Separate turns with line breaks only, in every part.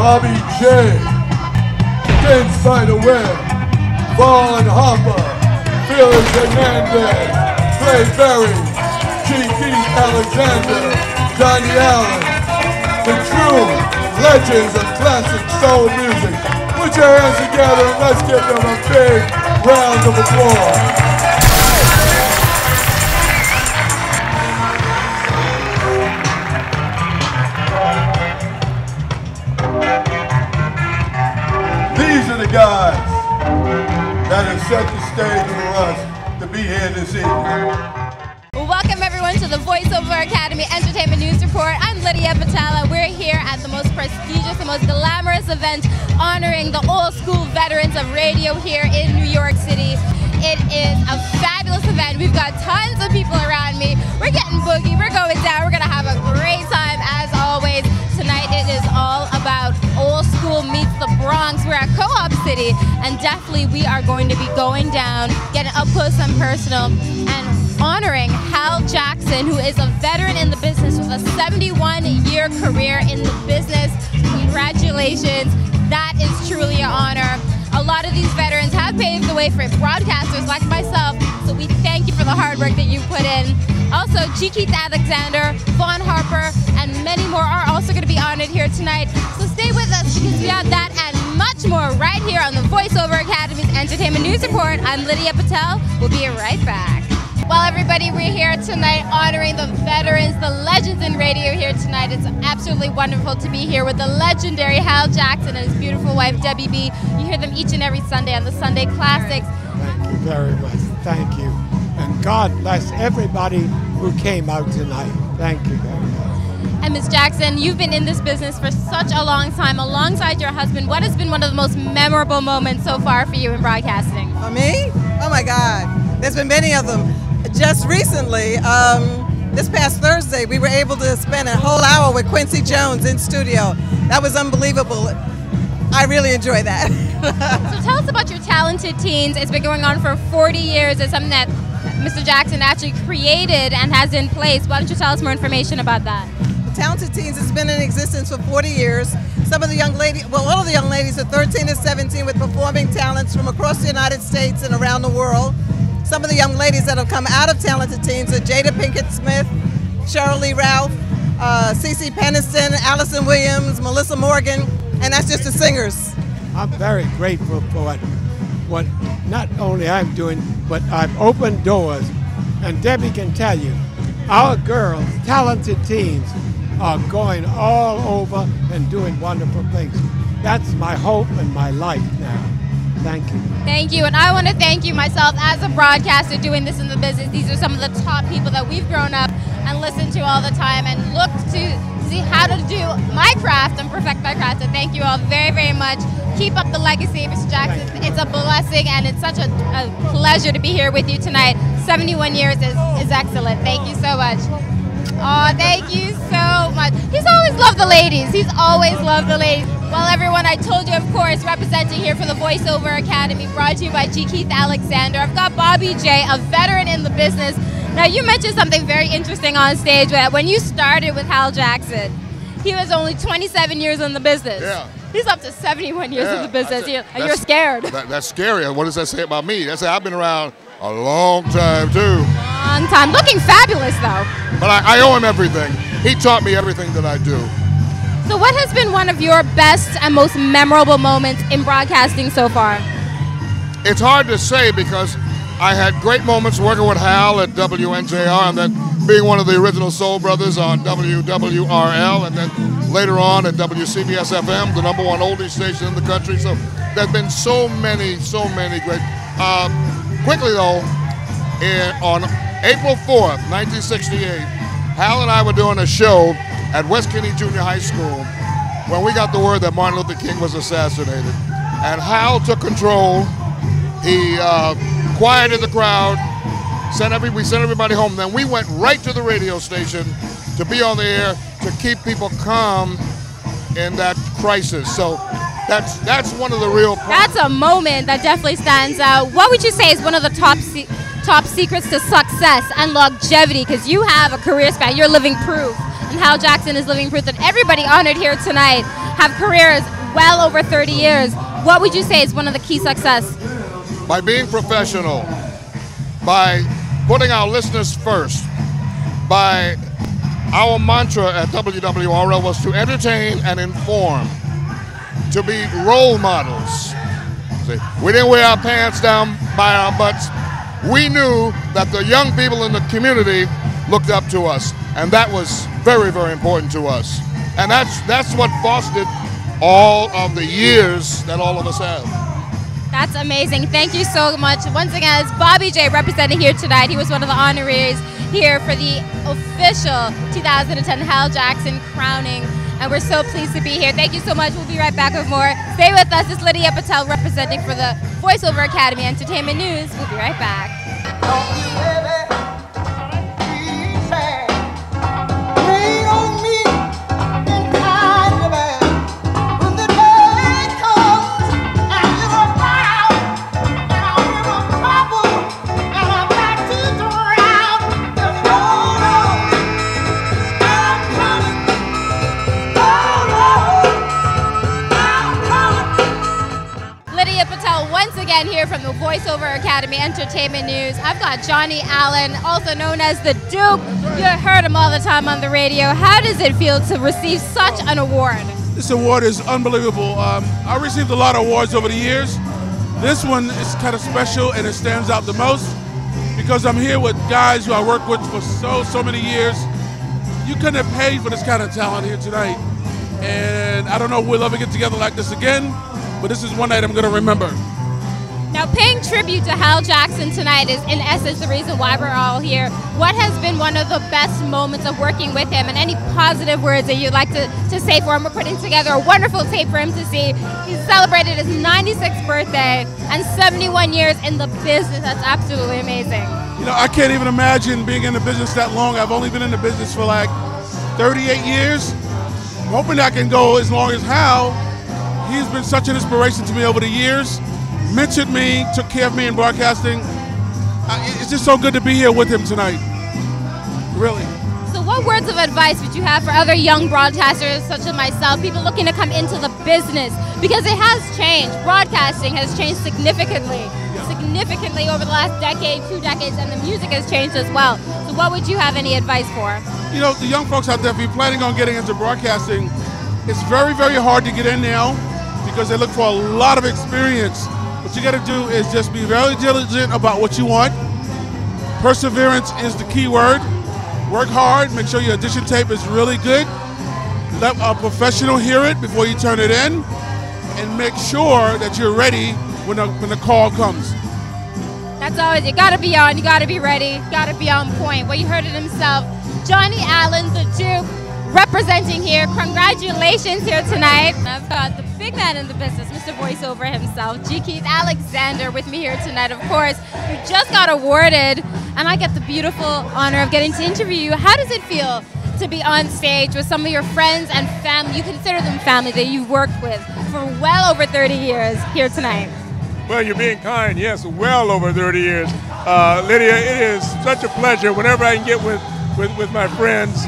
Bobby J, Vince by the Web, Vaughn Harper, Felix Hernandez, Clay Berry, Keith Alexander, Johnny Allen, the true legends of classic soul music. Put your hands together and let's give them a big round of applause. These are the guys that have set the stage for us to be here this evening.
Welcome everyone to the VoiceOver Academy Entertainment News Report. I'm Lydia Patel and we're here at the most prestigious and most glamorous event honoring the old school veterans of radio here in New York City. It is a fabulous event. We've got tons of people around me. We're getting boogie, we're going down, we're gonna have a great time as always. Tonight it is all about old school meets the Bronx. We're at Co-op City and definitely we are going to be going down, getting up close and personal and honoring Hal Jackson, who is a veteran in the business with a 71-year career in the business. Congratulations, that is truly an honor. A lot of these veterans have paved the way for broadcasters like myself, so we thank you for the hard work that you put in. Also, Keith Alexander, Vaughn Harper, and many more are also going to be honored here tonight. So stay with us because we have that and much more right here on the VoiceOver Academy's Entertainment News Report. I'm Lydia Patel. We'll be right back. Well, everybody, we're here tonight honoring the veterans, the legends in radio here tonight. It's absolutely wonderful to be here with the legendary Hal Jackson and his beautiful wife, Debbie B. You hear them each and every Sunday on the Sunday Classics.
Thank you very much. Thank you. And God bless everybody who came out tonight. Thank you very much.
And Ms. Jackson, you've been in this business for such a long time alongside your husband. What has been one of the most memorable moments so far for you in broadcasting?
For me? Oh my God. There's been many of them. Just recently, this past Thursday, we were able to spend a whole hour with Quincy Jones in studio. That was unbelievable. I really enjoyed that.
So tell us about your Talented Teens. It's been going on for 40 years. It's something that Mr. Jackson actually created and has in place. Why don't you tell us more information about that?
The Talented Teens has been in existence for 40 years. Some of the young ladies, well, all of the young ladies are 13 to 17 with performing talents from across the United States and around the world. Some of the young ladies that have come out of Talented Teens are Jada Pinkett Smith, Cheryl Lee Ralph, Cece Peniston, Allison Williams, Melissa Morgan, and that's just the singers.
I'm very grateful for what not only I'm doing, but I've opened doors. And Debbie can tell you, our girls, Talented Teens, are going all over and doing wonderful things. That's my hope and my life now. Thank you.
Thank you, and I want to thank you myself as a broadcaster doing this in the business. These are some of the top people that we've grown up and listened to all the time and looked to see how to do my craft and perfect my craft. So thank you all very, very much. Keep up the legacy, Mr. Jackson. It's a blessing and it's such a pleasure to be here with you tonight. 71 years is excellent. Thank you so much. Oh, thank you so much. He's always loved the ladies. He's always loved the ladies. Well, everyone, I told you, of course, representing here for the VoiceOver Academy, brought to you by Keith Alexander. I've got Bobby J, a veteran in the business. Now, you mentioned something very interesting on stage. When you started with Hal Jackson, he was only 27 years in the business.
Yeah.
He's up to 71 years in the business, and you're scared.
That's scary. What does that say about me? That says I've been around a long time, too.
Long time. Looking fabulous, though.
But I owe him everything. He taught me everything that I do.
So what has been one of your best and most memorable moments in broadcasting so far?
It's hard to say because I had great moments working with Hal at WNJR and then being one of the original Soul Brothers on WWRL and then later on at WCBS FM, the #1 oldies station in the country. So there's been so many great. Quickly though, on April 4th, 1968, Hal and I were doing a show at West Kenny Junior High School when we got the word that Martin Luther King was assassinated. And Hal took control. He quieted the crowd, we sent everybody home. Then we went right to the radio station to be on the air to keep people calm in that crisis. So that's one of the real problems.
That's a moment that definitely stands out. What would you say is one of the top secrets to success and longevity? Because you have a career span, you're living proof. And Hal Jackson is living proof that everybody honored here tonight have careers well over 30 years. What would you say is one of the key success?
By being professional, by putting our listeners first, by our mantra at WWRL was to entertain and inform, to be role models. See, we didn't wear our pants down by our butts. We knew that the young people in the community looked up to us, and that was very, very important to us. And that's what fostered all of the years that all of us have.
That's amazing. Thank you so much. Once again, it's Bobby J representing here tonight. He was one of the honorees here for the official 2010 Hal Jackson crowning, and we're so pleased to be here. Thank you so much. We'll be right back with more. Stay with us. It's Lydia Patel representing for the VoiceOver Academy Entertainment News. We'll be right back. Here from the VoiceOver Academy Entertainment News. I've got Johnny Allen, also known as the Duke. You heard him all the time on the radio. How does it feel to receive such an award?
This award is unbelievable. I received a lot of awards over the years. This one is kind of special, and it stands out the most because I'm here with guys who I worked with for so many years. You couldn't have paid for this kind of talent here tonight. And I don't know if we'll ever get together like this again, but this is one night I'm going to remember.
Now, paying tribute to Hal Jackson tonight is, in essence, the reason why we're all here. What has been one of the best moments of working with him, and any positive words that you'd like to say for him? We're putting together a wonderful tape for him to see. He's celebrated his 96th birthday and 71 years in the business. That's absolutely amazing.
You know, I can't even imagine being in the business that long. I've only been in the business for like 38 years. I'm hoping I can go as long as Hal. He's been such an inspiration to me over the years. Mentored me, took care of me in broadcasting. It's just so good to be here with him tonight, really.
So what words of advice would you have for other young broadcasters such as myself, people looking to come into the business? Because it has changed. Broadcasting has changed significantly over the last decade, 2 decades, and the music has changed as well. So what would you have any advice for?
You know, the young folks out there, if you're planning on getting into broadcasting, it's very, very hard to get in now because they look for a lot of experience. What you got to do is just be very diligent about what you want. Perseverance is the key word. Work hard, make sure your audition tape is really good. Let a professional hear it before you turn it in, and make sure that you're ready when the call comes.
That's always, you gotta be on, you gotta be ready, you gotta be on point. Well, you heard it himself. Johnny Allen, the Duke, representing here. Congratulations here tonight. I've got the big man in the business, Mr. VoiceOver himself, G. Keith Alexander, with me here tonight, of course, who just got awarded, and I get the beautiful honor of getting to interview you. How does it feel to be on stage with some of your friends and family, you consider them family, that you've worked with for well over 30 years here tonight?
Well, you're being kind. Yes, well over 30 years. Lydia, it is such a pleasure whenever I can get with my friends.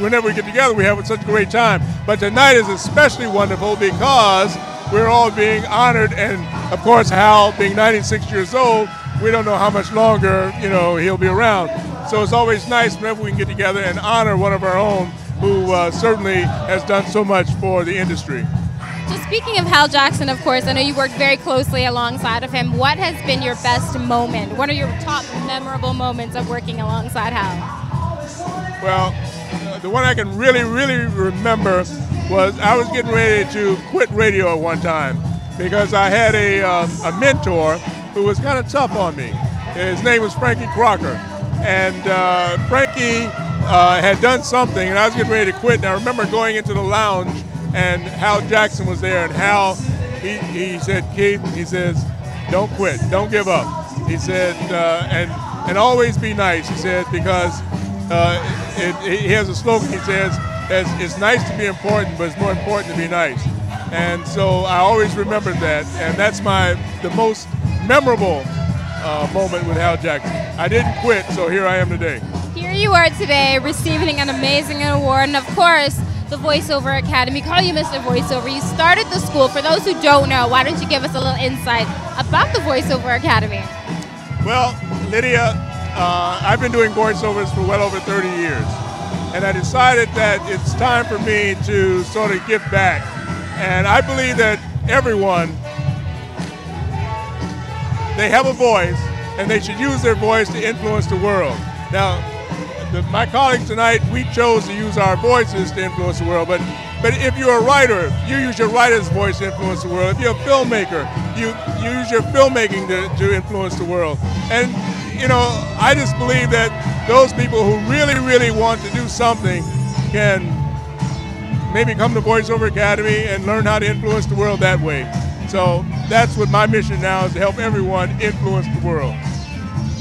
Whenever we get together, we have such a great time. But tonight is especially wonderful because we're all being honored, and of course, Hal being 96 years old, we don't know how much longer, you know, he'll be around. So it's always nice whenever we can get together and honor one of our own who certainly has done so much for the industry.
So speaking of Hal Jackson, of course, I know you worked very closely alongside of him. What has been your best moment? What are your top memorable moments of working alongside Hal?
Well, the one I can really remember was I was getting ready to quit radio at one time because I had a mentor who was kind of tough on me. His name was Frankie Crocker. And Frankie had done something, and I was getting ready to quit. And I remember going into the lounge, and Hal Jackson was there, and Hal, he said, Keith, he says, don't quit, don't give up. He said, and always be nice, he said, because he has a slogan, he says, it's nice to be important, but it's more important to be nice. And so I always remembered that, and that's the most memorable moment with Hal Jackson. I didn't quit, so here I am today.
Here you are today, receiving an amazing award, and of course, the Voiceover Academy. Call you Mr. Voiceover. You started the school. For those who don't know, why don't you give us a little insight about the Voiceover Academy?
Well, Lydia, I've been doing voiceovers for well over 30 years. And I decided that it's time for me to sort of give back. And I believe that everyone, they have a voice, and they should use their voice to influence the world. Now, my colleagues tonight, we chose to use our voices to influence the world, but if you're a writer, you use your writer's voice to influence the world. If you're a filmmaker, you use your filmmaking to influence the world. And, you know, I just believe that those people who really, really want to do something can maybe come to Voiceover Academy and learn how to influence the world that way. So that's what my mission now is, to help everyone influence the world.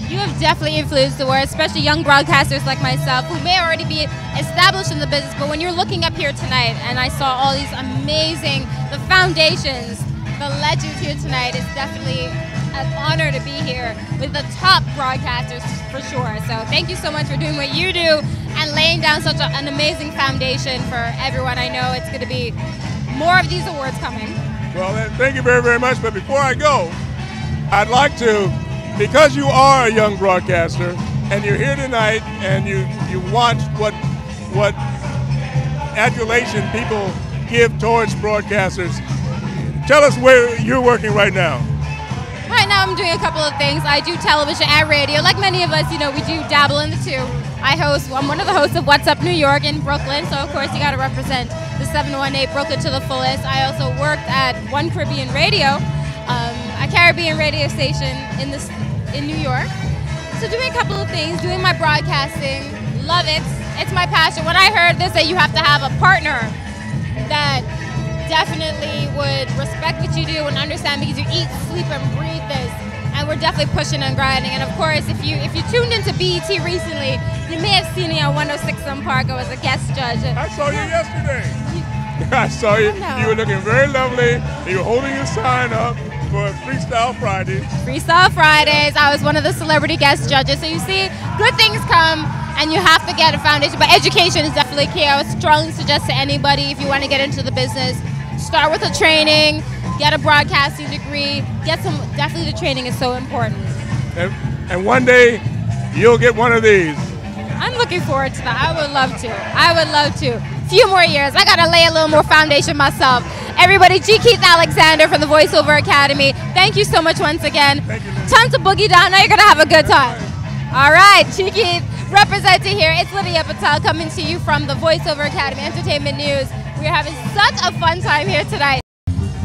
You have definitely influenced the world, especially young broadcasters like myself who may already be established in the business, but when you're looking up here tonight and I saw all these amazing, the foundations, the legends here tonight, it's definitely an honor to be here with the top broadcasters for sure. So thank you so much for doing what you do and laying down such an amazing foundation for everyone. I know it's going to be more of these awards coming.
Well, thank you very, very much. But before I go, I'd like to, because you are a young broadcaster and you're here tonight and you watch what adulation people give towards broadcasters, tell us where you're working right now.
Right now I'm doing a couple of things. I do television and radio. Like many of us, you know, we do dabble in the two. I'm one of the hosts of What's Up New York in Brooklyn, so of course you got to represent the 718 Brooklyn to the fullest. I also worked at One Caribbean Radio, a Caribbean radio station in New York. So doing a couple of things, doing my broadcasting, love it. It's my passion. When I heard this, that you have to have a partner that definitely would respect what you do and understand, because you eat, sleep, and breathe this. And we're definitely pushing and grinding. And of course, if you tuned into BET recently, you may have seen me on 106 Sun Park as a guest judge.
I saw you yesterday. I saw you. You were looking very lovely. You were holding your sign up for Freestyle Fridays.
Freestyle Fridays. I was one of the celebrity guest judges. So you see, good things come, and you have to get a foundation. But education is definitely key. I would strongly suggest to anybody, if you want to get into the business, start with a training, get a broadcasting degree, definitely the training is so important.
And one day, you'll get one of these.
I'm looking forward to that. I would love to. Few more years. I got to lay a little more foundation myself. Everybody, G. Keith Alexander from the Voiceover Academy, thank you so much once again.
Thank you,
Time to boogie down. Now you're going to have a good time. All right, G. Keith representing here. It's Lydia Patel coming to you from the Voiceover Academy Entertainment News. We're having such a fun time here tonight.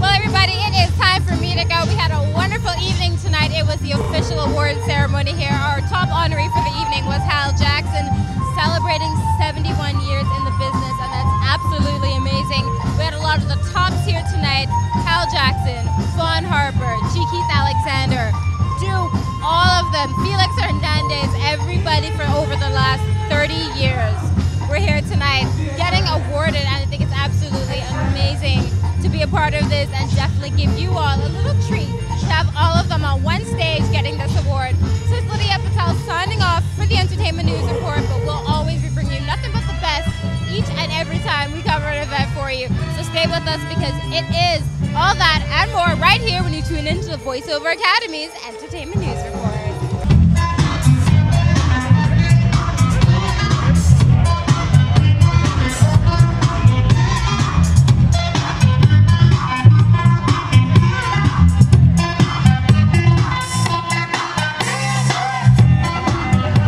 Well, everybody, it is time for me to go. We had a wonderful evening tonight. It was the official award ceremony here. Our top honoree for the evening was Hal Jackson, celebrating 71 years in the business, and that's absolutely amazing. We had a lot of the tops here tonight. Hal Jackson, Vaughn Harper, G. Keith Alexander, Duke, all of them, Felix Hernandez, everybody for over the last 30 years. We're here tonight getting awarded, and I think it's absolutely amazing to be a part of this and definitely give you all a little treat to have all of them on one stage getting this award. So it's Lydia Patel signing off for the Entertainment News Report, but we'll always be bringing you nothing but the best each and every time we cover an event for you. So stay with us, because it is all that and more right here when you tune into the Voiceover Academy's Entertainment News Report.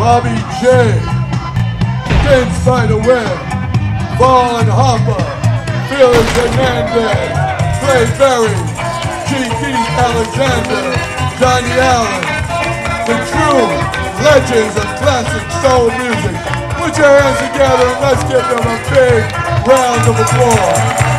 Bobby J, Ken Spiderweb, Vaughn Harper, Felix Hernandez, Clay Berry, G. Keith Alexander, Johnny Allen, the true legends of classic soul music. Put your hands together and let's give them a big round of applause.